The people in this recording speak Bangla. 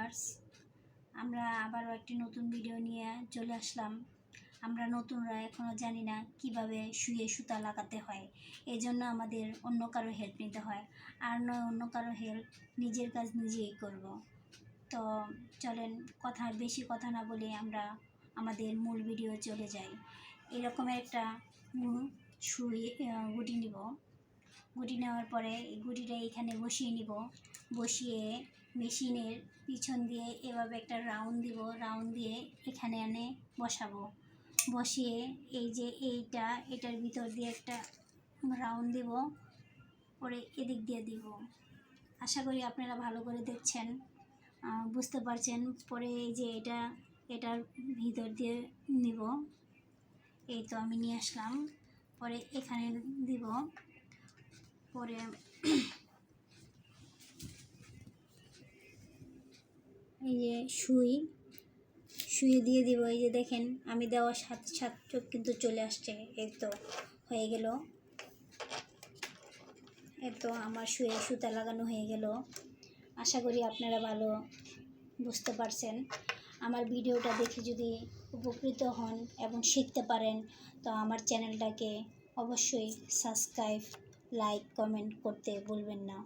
ভিউয়ার্স, আমরা আবারও একটি নতুন ভিডিও নিয়ে চলে আসলাম। আমরা নতুনরা এখনও জানি না কিভাবে সুইয়ে সুতা লাগাতে হয়, এই জন্য আমাদের অন্য কারো হেল্প নিতে হয়। আর নয় অন্য কারো হেল্প, নিজের কাজ নিজেই করব। তো চলেন বেশি কথা না বলে আমরা আমাদের মূল ভিডিও চলে যাই। এরকমের একটা সুই গুটি নিব। গুটি নেওয়ার পরে এই গুটিটা এখানে বসিয়ে নিব। বসিয়ে মেশিনের পিছন দিয়ে এভাবে একটা রাউন্ড দিব। রাউন্ড দিয়ে এখানে এনে বসাবো। বসিয়ে এই যে এটার ভিতর দিয়ে একটা রাউন্ড দিব, পরে এদিক দিয়ে দিব। আশা করি আপনারা ভালো করে দেখছেন, বুঝতে পারছেন। পরে এই যে এটার ভিতর দিয়ে নিব। এই তো আমি নিয়ে আসলাম। পরে এখানে দিব। পরে এই যে সুই দিয়ে দিব। এই যে দেখেন আমি দেওয়ার সাথে সাথে কিন্তু চলে আসছে। এই তো হয়ে গেল। এই তো আমার সুইয়ে সুতা লাগানো হয়ে গেল। আশা করি আপনারা ভালো বুঝতে পারছেন। আমার ভিডিওটা দেখে যদি উপকৃত হন এবং শিখতে পারেন, তো আমার চ্যানেলটাকে অবশ্যই সাবস্ক্রাইব, লাইক, কমেন্ট করতে ভুলবেন না।